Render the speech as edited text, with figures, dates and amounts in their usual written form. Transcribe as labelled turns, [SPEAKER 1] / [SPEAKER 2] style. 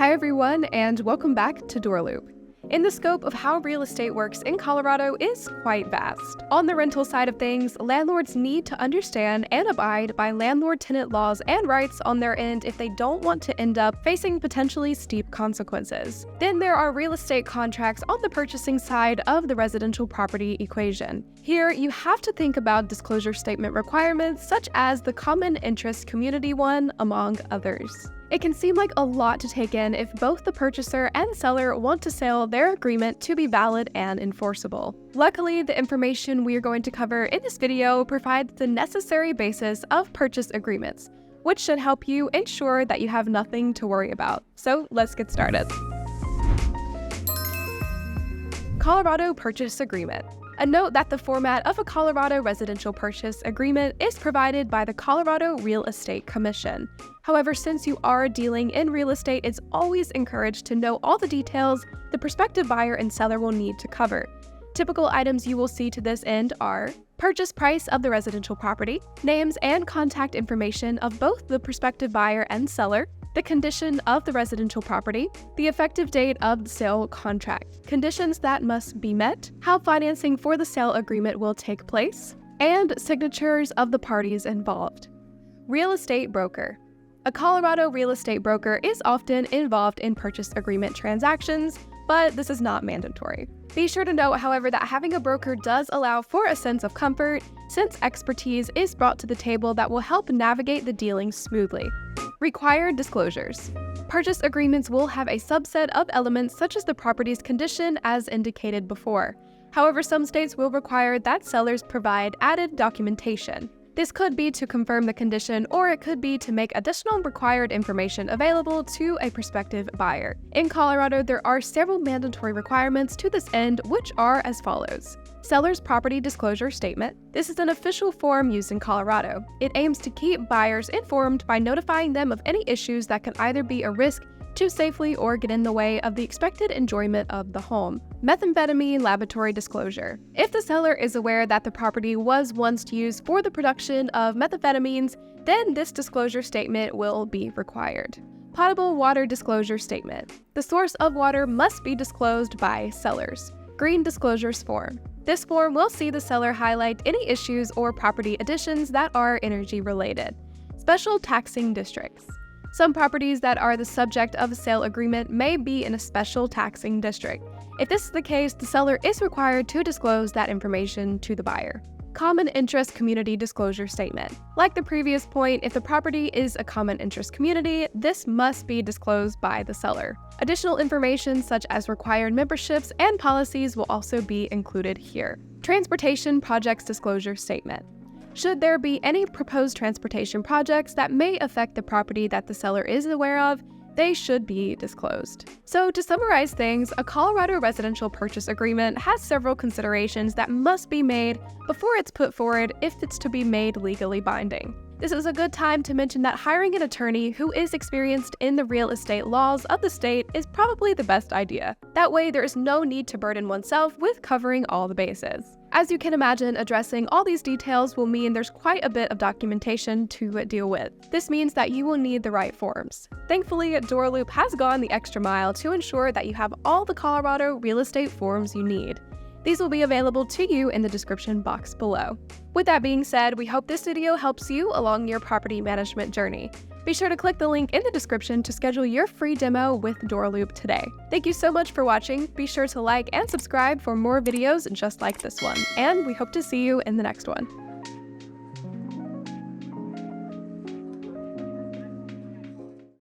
[SPEAKER 1] Hi everyone, and welcome back to DoorLoop. In the scope of how real estate works in Colorado is quite vast. On the rental side of things, landlords need to understand and abide by landlord-tenant laws and rights on their end if they don't want to end up facing potentially steep consequences. Then there are real estate contracts on the purchasing side of the residential property equation. Here, you have to think about disclosure statement requirements such as the common interest community one, among others. It can seem like a lot to take in if both the purchaser and seller want to sell their agreement to be valid and enforceable. Luckily, the information we are going to cover in this video provides the necessary basis of purchase agreements, which should help you ensure that you have nothing to worry about. So let's get started. Colorado Purchase Agreement. A note that the format of a Colorado residential purchase agreement is provided by the Colorado Real Estate Commission. However, since you are dealing in real estate, it's always encouraged to know all the details the prospective buyer and seller will need to cover. Typical items you will see to this end are purchase price of the residential property, names and contact information of both the prospective buyer and seller, the condition of the residential property, the effective date of the sale contract, conditions that must be met, how financing for the sale agreement will take place, and signatures of the parties involved. Real estate broker. A Colorado real estate broker is often involved in purchase agreement transactions, but this is not mandatory. Be sure to note, however, that having a broker does allow for a sense of comfort, since expertise is brought to the table that will help navigate the dealings smoothly. Required disclosures. Purchase agreements will have a subset of elements such as the property's condition as indicated before. However, some states will require that sellers provide added documentation. This could be to confirm the condition, or it could be to make additional required information available to a prospective buyer. In Colorado, there are several mandatory requirements to this end, which are as follows. Seller's Property Disclosure Statement. This is an official form used in Colorado. It aims to keep buyers informed by notifying them of any issues that can either be a risk to safely or get in the way of the expected enjoyment of the home. Methamphetamine Laboratory Disclosure. If the seller is aware that the property was once used for the production of methamphetamines, then this disclosure statement will be required. Potable Water Disclosure Statement. The source of water must be disclosed by sellers. Green Disclosures Form. This form will see the seller highlight any issues or property additions that are energy related. Special Taxing Districts. Some properties that are the subject of a sale agreement may be in a special taxing district. If this is the case, the seller is required to disclose that information to the buyer. Common Interest Community Disclosure Statement. Like the previous point, if the property is a common interest community, this must be disclosed by the seller. Additional information such as required memberships and policies will also be included here. Transportation Projects Disclosure Statement. Should there be any proposed transportation projects that may affect the property that the seller is aware of, they should be disclosed. So to summarize things, a Colorado residential purchase agreement has several considerations that must be made before it's put forward if it's to be made legally binding. This is a good time to mention that hiring an attorney who is experienced in the real estate laws of the state is probably the best idea. That way, there is no need to burden oneself with covering all the bases. As you can imagine, addressing all these details will mean there's quite a bit of documentation to deal with. This means that you will need the right forms. Thankfully, DoorLoop has gone the extra mile to ensure that you have all the Colorado real estate forms you need. These will be available to you in the description box below. With that being said, we hope this video helps you along your property management journey. Be sure to click the link in the description to schedule your free demo with DoorLoop today. Thank you so much for watching. Be sure to like and subscribe for more videos just like this one, and we hope to see you in the next one.